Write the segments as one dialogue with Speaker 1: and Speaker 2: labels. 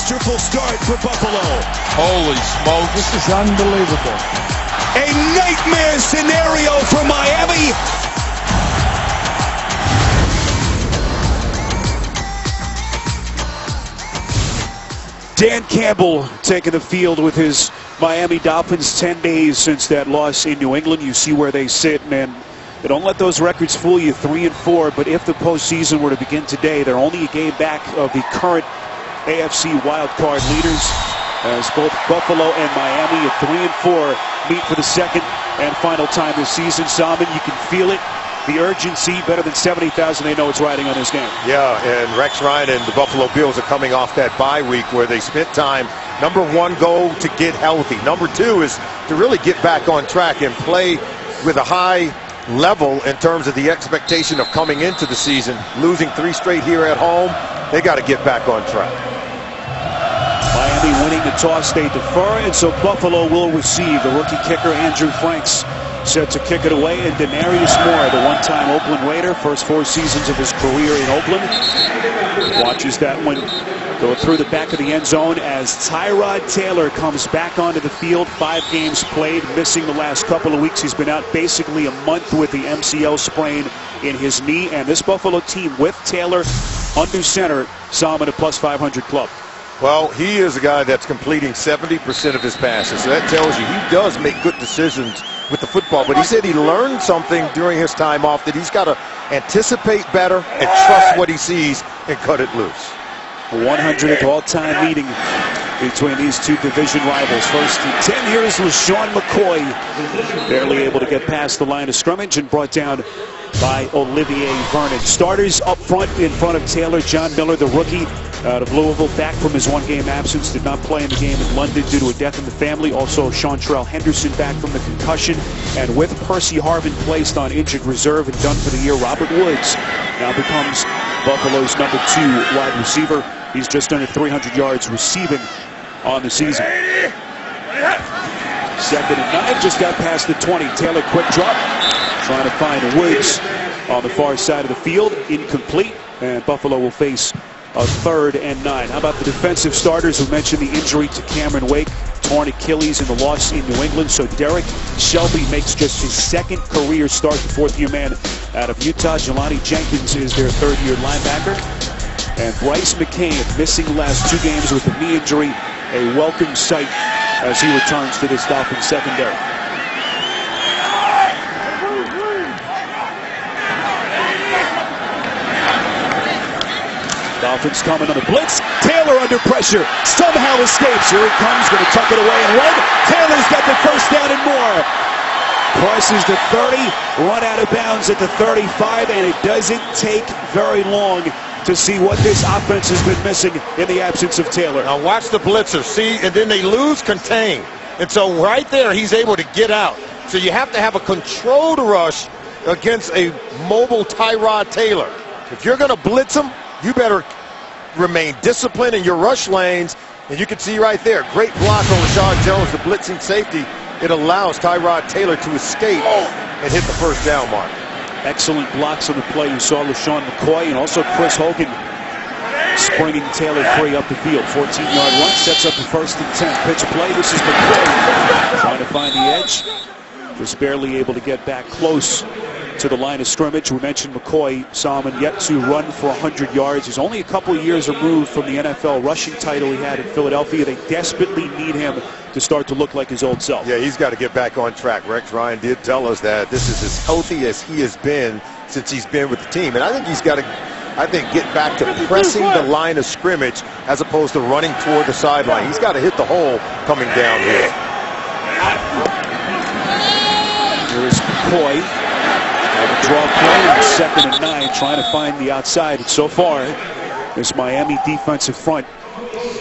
Speaker 1: masterful start for Buffalo.
Speaker 2: Holy smoke.
Speaker 3: This is unbelievable.
Speaker 1: A nightmare scenario for Miami. Dan Campbell taking the field with his Miami Dolphins. 10 days since that loss in New England. You see where they sit, and don't let those records fool you. 3-4, but if the postseason were to begin today, they're only a game back of the current AFC wildcard leaders, as both Buffalo and Miami at 3-4 meet for the second and final time this season. Salmon, you can feel it. The urgency, better than 70,000. They know it's riding on this game.
Speaker 4: Yeah, and Rex Ryan and the Buffalo Bills are coming off that bye week where they spent time. Number one goal to get healthy. Number two is to really get back on track and play with a high level in terms of the expectation of coming into the season. Losing 3 straight here at home, they got to get back on track.
Speaker 1: Miami winning the toss, they defer, and so Buffalo will receive. The rookie kicker Andrew Franks set to kick it away, and Denarius Moore, the one-time Oakland Raider, first 4 seasons of his career in Oakland, watches that one go through the back of the end zone as Tyrod Taylor comes back onto the field. 5 games played, missing the last couple of weeks. He's been out basically a month with the MCL sprain in his knee, and this Buffalo team with Taylor under center, saw him at a +500 club.
Speaker 4: Well, he is a guy that's completing 70% of his passes. So that tells you he does make good decisions with the football. But he said he learned something during his time off, that he's got to anticipate better and trust what he sees and cut it loose.
Speaker 1: 100th all-time meeting between these two division rivals. First in 10 years, LaShawn McCoy barely able to get past the line of scrimmage and brought down by Olivier Vernon. Starters up front in front of Taylor. John Miller, the rookie out of Louisville, back from his 1-game absence. Did not play in the game in London due to a death in the family. Also, Chantrell Henderson back from the concussion. And with Percy Harvin placed on injured reserve and done for the year, Robert Woods now becomes Buffalo's number 2 wide receiver. He's just under 300 yards receiving on the season. 2nd and 9, just got past the 20. Taylor quick drop, trying to find Woods on the far side of the field. Incomplete, and Buffalo will face a 3rd and 9. How about the defensive starters? We mentioned the injury to Cameron Wake, torn Achilles in the loss in New England. So Derek Shelby makes just his 2nd career start, the 4th-year man out of Utah. Jelani Jenkins is their 3rd-year linebacker. And Bryce McCain, missing the last 2 games with a knee injury, a welcome sight as he returns to this Dolphins secondary. Dolphins coming on the blitz. Taylor under pressure, somehow escapes. Here he comes, going to tuck it away and run. Taylor's got the first down and more. Crosses the 30, run out of bounds at the 35, and it doesn't take very long to see what this offense has been missing in the absence of Taylor.
Speaker 4: Now watch the blitzer, see, and then they lose contain. And so right there, he's able to get out. So you have to have a controlled rush against a mobile Tyrod Taylor. If you're going to blitz him, you better remain disciplined in your rush lanes. And you can see right there, great block on Rashad Jones, the blitzing safety. It allows Tyrod Taylor to escape and hit the first down mark.
Speaker 1: Excellent blocks on the play. You saw LaShawn McCoy and also Chris Hogan springing Taylor free up the field. 14-yard run, sets up the 1st and 10. Pitch play. This is McCoy trying to find the edge. Just barely able to get back close to the line of scrimmage. We mentioned McCoy, Salmon, yet to run for 100 yards. He's only a couple of years removed from the NFL rushing title he had in Philadelphia. They desperately need him to start to look like his old self.
Speaker 4: Yeah, he's got to get back on track. Rex Ryan did tell us that this is as healthy as he has been since he's been with the team. And I think he's got to, get back to pressing the line of scrimmage as opposed to running toward the sideline. He's got to hit the hole coming down here.
Speaker 1: Here's McCoy. Draw play on 2nd and 9, trying to find the outside. And so far, this Miami defensive front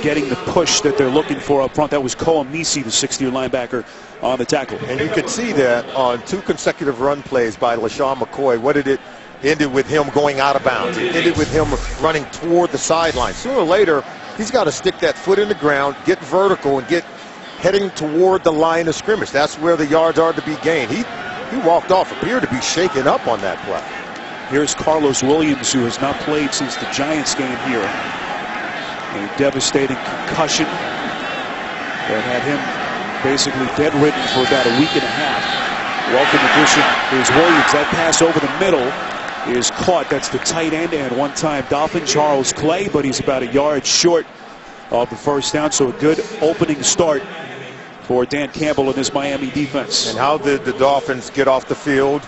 Speaker 1: getting the push that they're looking for up front. That was Koamisi, the 6th-year linebacker, on the tackle.
Speaker 4: And you could see that on 2 consecutive run plays by LaShawn McCoy. What did it ended with him going out of bounds? It ended with him running toward the sideline. Sooner or later, he's got to stick that foot in the ground, get vertical, and get heading toward the line of scrimmage. That's where the yards are to be gained. He walked off, appeared to be shaken up on that play.
Speaker 1: Here's Carlos Williams, who has not played since the Giants game here A devastating concussion that had him basically bedridden for about a week and a half. Welcome addition is Williams. That pass over the middle is caught. That's the tight end and one-time Dolphin, Charles Clay, but he's about a yard short of the first down. So a good opening start for Dan Campbell and his Miami defense.
Speaker 4: And how did the Dolphins get off the field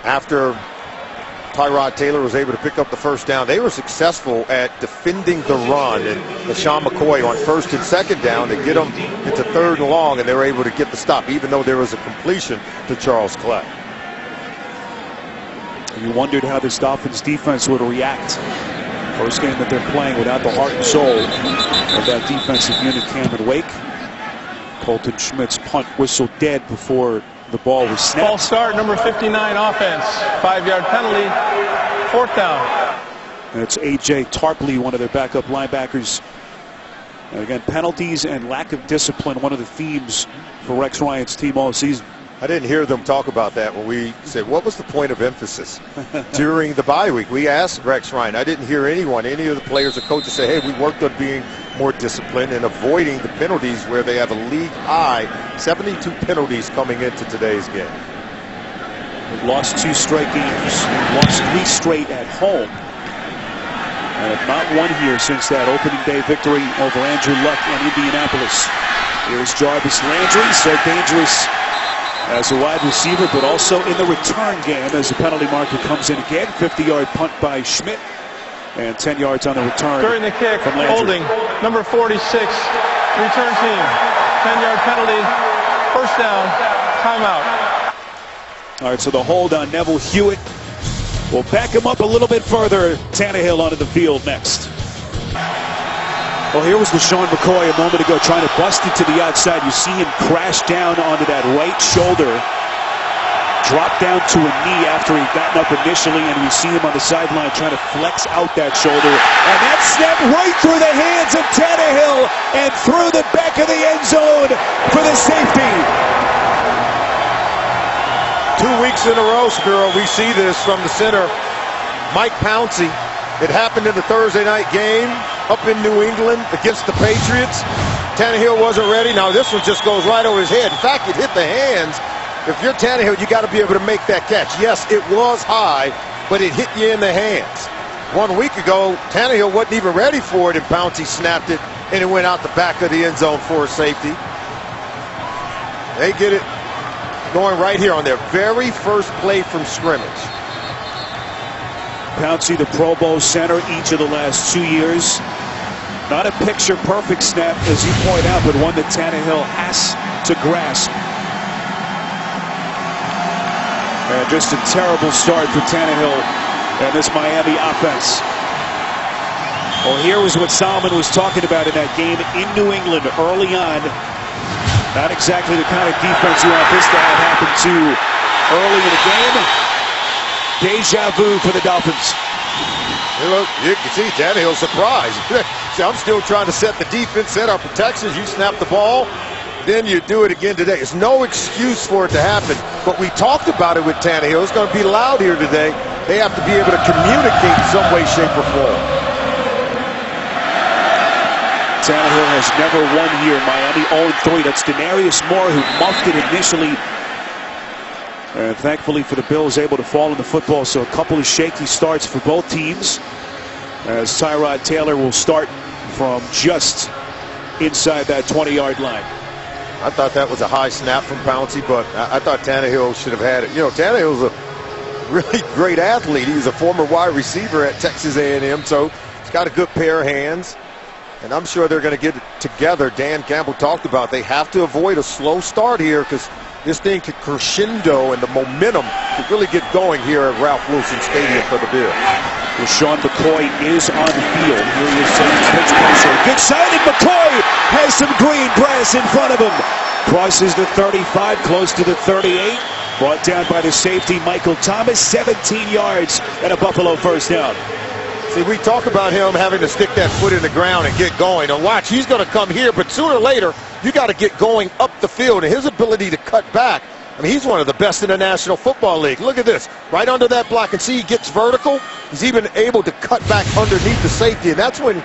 Speaker 4: after Tyrod Taylor was able to pick up the first down? They were successful at defending the run, and LaShawn McCoy on first and second down to get them into third and long, and they were able to get the stop, even though there was a completion to Charles Clay.
Speaker 1: You wondered how this Dolphins defense would react. First game that they're playing without the heart and soul of that defensive unit, Cameron Wake. Colton Schmidt's punt whistle dead before the ball was snapped.
Speaker 3: False start, number 59 offense. 5-yard penalty, fourth down.
Speaker 1: And it's A.J. Tarpley, one of their backup linebackers. And again, penalties and lack of discipline, one of the themes for Rex Ryan's team all season.
Speaker 4: I didn't hear them talk about that when we said, what was the point of emphasis during the bye week? We asked Rex Ryan. I didn't hear any of the players or coaches say, hey, we worked on being more disciplined and avoiding the penalties, where they have a league high 72 penalties coming into today's game.
Speaker 1: They've lost 2 straight games. They've lost 3 straight at home. And have not won here since that opening day victory over Andrew Luck in Indianapolis. Here's Jarvis Landry, so dangerous as a wide receiver, but also in the return game as the penalty marker comes in again. 50-yard punt by Schmidt, and 10 yards on the return.
Speaker 3: During the kick,
Speaker 1: from Landry.
Speaker 3: holding, number 46, return team. 10-yard penalty, first down, timeout.
Speaker 1: All right, so the hold on Neville Hewitt will back him up a little bit further. Tannehill onto the field next. Well, here was LaShawn McCoy a moment ago trying to bust it to the outside. You see him crash down onto that right shoulder, drop down to a knee after he gotten up initially, and we see him on the sideline trying to flex out that shoulder. And that snapped right through the hands of Tannehill and through the back of the end zone for the safety.
Speaker 4: 2 weeks in a row, Spiro, we see this from the center, Mike Pouncey. It happened in the Thursday night game up in New England against the Patriots. Tannehill wasn't ready. Now this one just goes right over his head. In fact, it hit the hands. If you're Tannehill, you got to be able to make that catch. Yes, it was high, but it hit you in the hands. 1 week ago, Tannehill wasn't even ready for it, and Pouncey snapped it, and it went out the back of the end zone for a safety. They get it going right here on their very first play from scrimmage.
Speaker 1: Pouncey, the Pro Bowl center each of the last 2 years. Not a picture-perfect snap, as you point out, but one that Tannehill has to grasp. And just a terrible start for Tannehill and this Miami offense. Well, here was what Solomon was talking about in that game in New England early on. Not exactly the kind of defense you want this to have happen to early in the game. Deja vu for the Dolphins.
Speaker 4: Hey, look, you can see Tannehill's surprised. See, I'm still trying to set the defense, set our protections. You snap the ball, then you do it again today. It's no excuse for it to happen. But we talked about it with Tannehill. It's going to be loud here today. They have to be able to communicate in some way, shape, or form.
Speaker 1: Tannehill has never won here in Miami. 0-3. That's Denarius Moore, who muffed it initially. And thankfully for the Bills, able to fall in the football. So a couple of shaky starts for both teams, as Tyrod Taylor will start from just inside that 20-yard line.
Speaker 4: I thought that was a high snap from Pouncey, but I thought Tannehill should have had it. You know, Tannehill's a really great athlete. He's a former wide receiver at Texas A&M, so he's got a good pair of hands. And I'm sure they're going to get it together. Dan Campbell talked about they have to avoid a slow start here, because this thing could crescendo and the momentum could really get going here at Ralph Wilson Stadium for the Bills.
Speaker 1: LaShawn McCoy is on the field. Here he is setting his pitch pressure. Good side, and McCoy has some green grass in front of him. Crosses the 35, close to the 38. Brought down by the safety, Michael Thomas. 17 yards and a Buffalo first down.
Speaker 4: See, we talk about him having to stick that foot in the ground and get going. And watch, he's going to come here, but sooner or later, you got to get going up the field. And his ability to cut back, I mean, he's one of the best in the National Football League. Look at this. Right under that block, and see he gets vertical. He's even able to cut back underneath the safety, and that's when